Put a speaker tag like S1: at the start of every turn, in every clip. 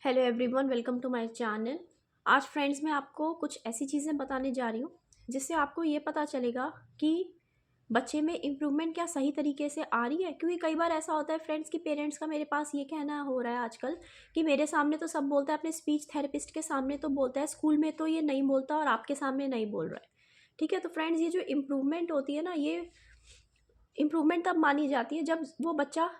S1: Hello everyone, welcome to my channel. आज friends मैं आपको कुछ ऐसी चीज़ें बताने जा रही हूँ जिससे आपको ये पता चलेगा कि बच्चे में इम्प्रूवमेंट क्या सही तरीके से आ रही है। क्योंकि कई बार ऐसा होता है फ्रेंड्स कि पेरेंट्स का मेरे पास ये कहना हो रहा है आजकल कि मेरे सामने तो सब बोलता है, अपने स्पीच थेरेपिस्ट के सामने तो बोलता है, स्कूल में तो ये नहीं बोलता और आपके सामने नहीं बोल रहा है। ठीक है, तो फ्रेंड्स ये जो इम्प्रूवमेंट होती है ना, ये इम्प्रूवमेंट तब मानी जाती है जब वो बच्चा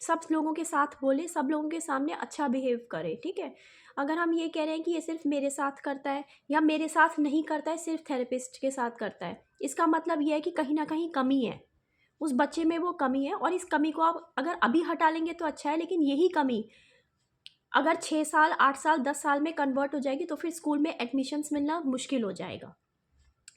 S1: सब लोगों के साथ बोले, सब लोगों के सामने अच्छा बिहेव करे। ठीक है, अगर हम ये कह रहे हैं कि ये सिर्फ मेरे साथ करता है या मेरे साथ नहीं करता है, सिर्फ थेरेपिस्ट के साथ करता है, इसका मतलब ये है कि कहीं ना कहीं कमी है उस बच्चे में, वो कमी है। और इस कमी को आप अगर अभी हटा लेंगे तो अच्छा है, लेकिन यही कमी अगर 6 साल 8 साल 10 साल में कन्वर्ट हो जाएगी तो फिर स्कूल में एडमिशन्स मिलना मुश्किल हो जाएगा।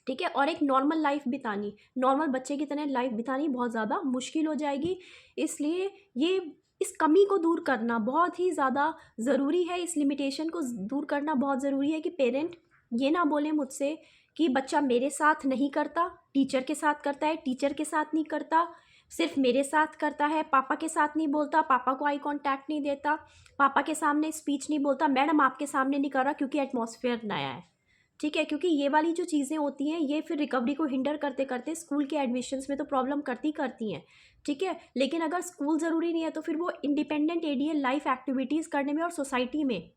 S1: ठीक है, और एक नॉर्मल लाइफ बितानी, नॉर्मल बच्चे की तरह लाइफ बितानी बहुत ज़्यादा मुश्किल हो जाएगी। इसलिए ये इस कमी को दूर करना बहुत ही ज़्यादा ज़रूरी है, इस लिमिटेशन को दूर करना बहुत ज़रूरी है कि पेरेंट ये ना बोले मुझसे कि बच्चा मेरे साथ नहीं करता, टीचर के साथ करता है, टीचर के साथ नहीं करता, सिर्फ मेरे साथ करता है, पापा के साथ नहीं बोलता, पापा को आई कांटेक्ट नहीं देता, पापा के सामने स्पीच नहीं बोलता, मैडम आपके सामने नहीं कर रहा क्योंकि एटमॉस्फेयर नया है। ठीक है, क्योंकि ये वाली जो चीज़ें होती हैं ये फिर रिकवरी को हिंडर करते करते स्कूल के एडमिशन्स में तो प्रॉब्लम करती हैं। ठीक है, लेकिन अगर स्कूल ज़रूरी नहीं है तो फिर वो इंडिपेंडेंट एडीएल लाइफ एक्टिविटीज़ करने में और सोसाइटी में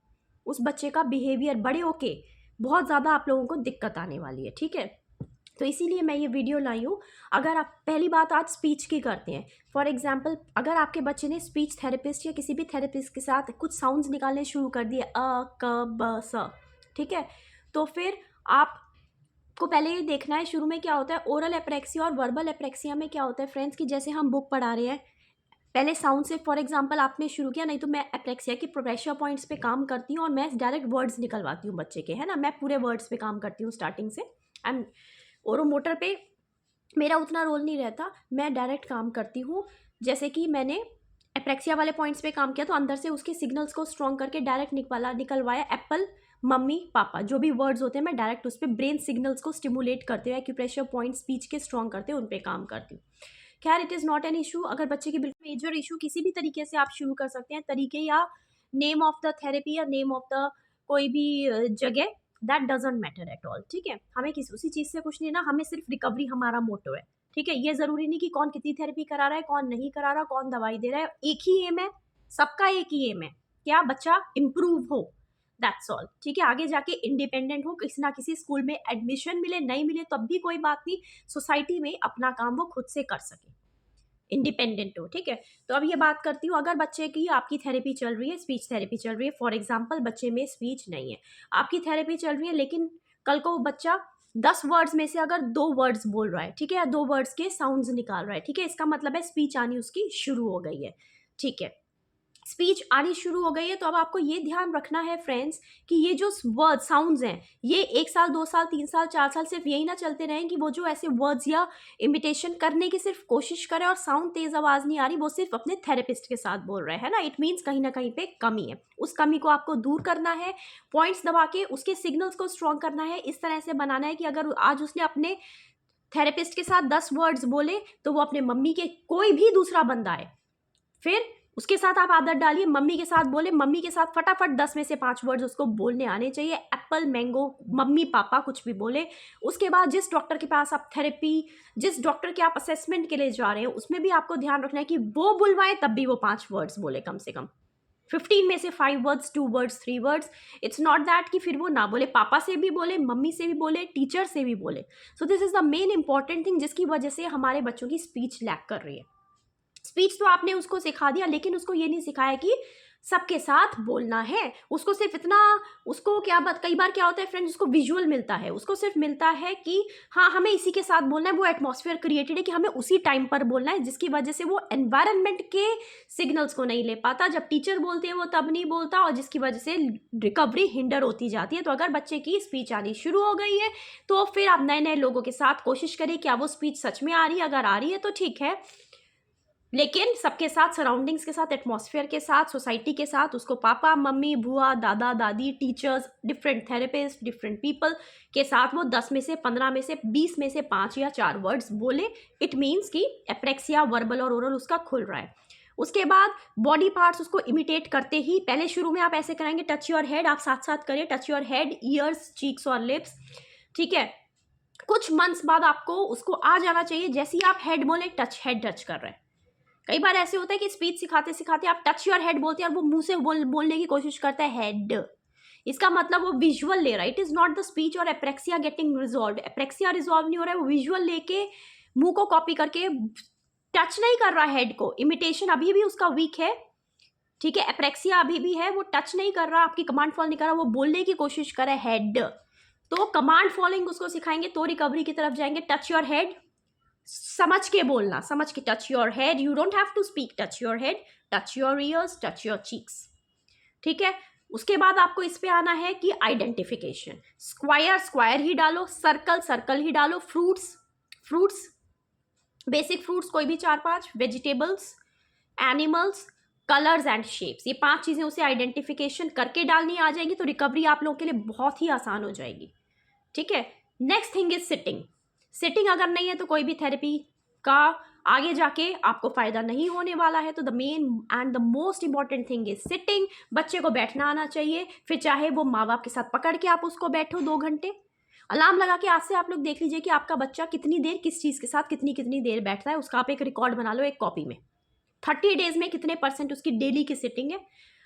S1: उस बच्चे का बिहेवियर बड़े होके बहुत ज़्यादा आप लोगों को दिक्कत आने वाली है। ठीक है, तो इसीलिए मैं ये वीडियो लाई हूँ। अगर आप पहली बात आज स्पीच की करते हैं, फॉर एग्जांपल अगर आपके बच्चे ने स्पीच थेरेपिस्ट या किसी भी थेरेपिस्ट के साथ कुछ साउंड्स निकालने शुरू कर दिए, अ क ब स, ठीक है, तो फिर आपको पहले ये देखना है शुरू में क्या होता है। ओरल एप्रेक्सिया और वर्बल एप्रेक्सिया में क्या होता है फ्रेंड्स कि जैसे हम बुक पढ़ा रहे हैं, पहले साउंड से फॉर एग्जांपल आपने शुरू किया, नहीं तो मैं एप्रेक्सिया की प्रेशर पॉइंट्स पे काम करती हूँ और मैं डायरेक्ट वर्ड्स निकलवाती हूँ बच्चे के, है ना, मैं पूरे वर्ड्स पे काम करती हूँ स्टार्टिंग से। एंड ओरोमोटर पे मेरा उतना रोल नहीं रहता, मैं डायरेक्ट काम करती हूँ। जैसे कि मैंने एप्रेक्सिया वाले पॉइंट्स पे काम किया तो अंदर से उसके सिग्नल्स को स्ट्रॉन्ग करके डायरेक्ट निकलवाया एप्पल, मम्मी, पापा, जो भी वर्ड्स होते हैं मैं डायरेक्ट उस पर ब्रेन सिग्नल्स को स्टिमुलेट करते हुए एक्यूप्रेशर पॉइंट स्पीच के स्ट्रॉन्ग करते हुए उन पर काम करती हूँ। खैर, it is not an issue. अगर बच्चे की बिल्कुल मेजर इशू किसी भी तरीके से आप शुरू कर सकते हैं, तरीके या नेम ऑफ द थेरेपी या नेम ऑफ द कोई भी जगह, that doesn't matter at all. ठीक है, हमें किसी उसी चीज़ से कुछ नहीं ना, हमें सिर्फ रिकवरी हमारा मोटो है। ठीक है, ये ज़रूरी नहीं कि कौन कितनी थेरेपी करा रहा है, कौन नहीं करा रहा, कौन दवाई दे रहा है, एक ही एम है, सबका एक ही एम है, क्या बच्चा इम्प्रूव हो, दैट्स ऑल। ठीक है, आगे जाके इंडिपेंडेंट हो, किसी ना किसी स्कूल में एडमिशन मिले, नहीं मिले तब भी कोई बात नहीं, सोसाइटी में अपना काम वो खुद से कर सके, इंडिपेंडेंट हो। ठीक है, तो अब ये बात करती हूँ, अगर बच्चे की आपकी थेरेपी चल रही है, स्पीच थेरेपी चल रही है, फॉर एग्जाम्पल बच्चे में स्पीच नहीं है, आपकी थेरेपी चल रही है, लेकिन कल को बच्चा 10 वर्ड्स में से अगर 2 वर्ड्स बोल रहा है, ठीक है, या 2 वर्ड्स के साउंड्स निकाल रहा है, ठीक है, इसका मतलब है स्पीच आनी उसकी शुरू हो गई है। ठीक है, स्पीच आनी शुरू हो गई है, तो अब आपको ये ध्यान रखना है फ्रेंड्स कि ये जो वर्ड साउंड्स हैं ये 1 साल 2 साल 3 साल 4 साल सिर्फ यही ना चलते रहें कि वो जो ऐसे वर्ड्स या इमिटेशन करने की सिर्फ कोशिश करे और साउंड तेज आवाज नहीं आ रही, वो सिर्फ अपने थेरेपिस्ट के साथ बोल रहे हैं ना, इट मीन्स कहीं ना कहीं पे कमी है। उस कमी को आपको दूर करना है, पॉइंट्स दबा के उसके सिग्नल्स को स्ट्रॉन्ग करना है, इस तरह से बनाना है कि अगर आज उसने अपने थेरेपिस्ट के साथ 10 वर्ड्स बोले तो वो अपने मम्मी के कोई भी दूसरा बंदा है, फिर उसके साथ आप आदत डालिए, मम्मी के साथ बोले, मम्मी के साथ फटाफट 10 में से 5 वर्ड्स उसको बोलने आने चाहिए, एप्पल, मैंगो, मम्मी, पापा, कुछ भी बोले। उसके बाद जिस डॉक्टर के पास आप थेरेपी, जिस डॉक्टर के आप असेसमेंट के लिए जा रहे हैं, उसमें भी आपको ध्यान रखना है कि वो बुलवाए तब भी वो 5 वर्ड्स बोले, कम से कम 15 में से 5 words, 2 words, 3 words. It's not that कि फिर वो ना बोले, पापा से भी बोले, मम्मी से भी बोले, टीचर से भी बोले। So this is the main important thing जिसकी वजह से हमारे बच्चों की स्पीच लैक कर रही है। स्पीच तो आपने उसको सिखा दिया, लेकिन उसको ये नहीं सिखाया कि सबके साथ बोलना है, उसको सिर्फ इतना, उसको क्या बात, कई बार क्या होता है फ्रेंड्स, उसको विजुअल मिलता है, उसको सिर्फ मिलता है कि हाँ हमें इसी के साथ बोलना है, वो एटमॉस्फेयर क्रिएटेड है कि हमें उसी टाइम पर बोलना है, जिसकी वजह से वो एनवायरनमेंट के सिग्नल्स को नहीं ले पाता, जब टीचर बोलते हैं वो तब नहीं बोलता, और जिसकी वजह से रिकवरी हिंडर होती जाती है। तो अगर बच्चे की स्पीच आनी शुरू हो गई है तो फिर आप नए नए लोगों के साथ कोशिश करिए क्या वो स्पीच सच में आ रही है, अगर आ रही है तो ठीक है, लेकिन सबके साथ, सराउंडिंग्स के साथ, एटमॉस्फेयर के साथ, सोसाइटी के साथ, उसको पापा, मम्मी, बुआ, दादा, दादी, teachers, different therapist, different people के साथ वो 10 में से 15 में से 20 में से 5 या 4 वर्ड्स बोले। इट मीन्स कि एप्रेक्सिया, वर्बल और ओरल उसका खुल रहा है। उसके बाद बॉडी पार्ट्स उसको इमिटेट करते ही, पहले शुरू में आप ऐसे कराएंगे टच योर हेड, आप साथ साथ करिए touch your head, years, cheeks और लिप्स, ठीक है। कुछ मंथ्स बाद आपको उसको आ जाना चाहिए, जैसे ही आप हेड बोले टच, हेड टच कर रहे हैं। कई बार ऐसे होता है कि स्पीच सिखाते सिखाते आप टच योर हेड बोलते हैं और वो मुंह से बोलने की कोशिश करता है हेड, इसका मतलब वो विजुअल ले रहा है। It is not the speech और apraxia getting resolve, apraxia resolve नहीं हो रहा है, वो विजुअल लेके मुंह को कॉपी करके टच नहीं कर रहा हेड को, इमिटेशन अभी भी उसका वीक है, ठीक है। एप्रेक्सिया अभी भी है, वो टच नहीं कर रहा, आपकी कमांड फॉलो नहीं कर रहा, वो बोलने की कोशिश कर रहा है हेड। तो कमांड फॉलोइंग उसको सिखाएंगे तो रिकवरी की तरफ जाएंगे। टच योर हेड, समझ के बोलना, समझ के touch your head, you don't have to speak, touch your head, touch your ears, touch your cheeks, ठीक है। उसके बाद आपको इस पे आना है कि आइडेंटिफिकेशन, स्क्वायर स्क्वायर ही डालो, सर्कल सर्कल ही डालो, फ्रूट्स फ्रूट्स, बेसिक फ्रूट्स कोई भी 4-5, vegetables, animals, colours and shapes, ये 5 चीजें उसे आइडेंटिफिकेशन करके डालनी आ जाएंगी तो रिकवरी आप लोगों के लिए बहुत ही आसान हो जाएगी, ठीक है। Next thing is sitting. Sitting अगर नहीं है तो कोई भी थेरेपी का आगे जाके आपको फायदा नहीं होने वाला है। तो the main and the most important thing is sitting. बच्चे को बैठना आना चाहिए, फिर चाहे वो माँ बाप के साथ पकड़ के आप उसको बैठो 2 घंटे, अलार्म लगा के आज से आप लोग देख लीजिए कि आपका बच्चा कितनी देर किस चीज़ के साथ कितनी कितनी देर बैठता है, उसका आप एक रिकॉर्ड बना लो एक कॉपी में, 30 डेज में कितने % उसकी डेली की सिटिंग है।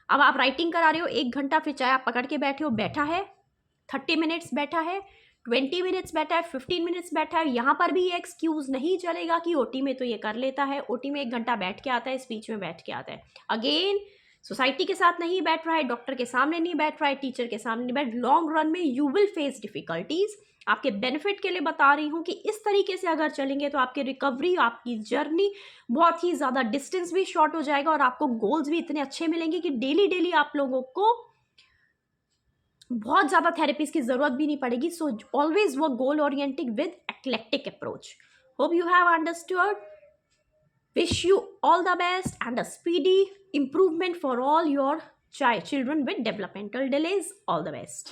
S1: अब आप राइटिंग करा रहे हो 1 घंटा, फिर चाहे आप पकड़ के बैठे हो, बैठा है 30 मिनट्स, बैठा है 20 मिनट्स, बैठा है 15 मिनट्स, बैठा है, यहाँ पर भी ये एक्सक्यूज़ नहीं चलेगा कि ओटी में तो ये कर लेता है, ओटी में 1 घंटा बैठ के आता है, स्पीच में बैठ के आता है। अगेन सोसाइटी के साथ नहीं बैठ रहा है, डॉक्टर के सामने नहीं बैठ रहा है, टीचर के सामने नहीं बैठ, लॉन्ग रन में यू विल फेस डिफिकल्टीज। आपके बेनिफिट के लिए बता रही हूँ कि इस तरीके से अगर चलेंगे तो आपकी रिकवरी, आपकी जर्नी बहुत ही ज़्यादा, डिस्टेंस भी शॉर्ट हो जाएगा और आपको गोल्स भी इतने अच्छे मिलेंगे कि डेली डेली आप लोगों को बहुत ज़्यादा थेरेपीज की ज़रूरत भी नहीं पड़ेगी। So always work goal oriented with eclectic approach. Hope you have understood. Wish you all the best and a speedy improvement for all your children with developmental delays. All the best.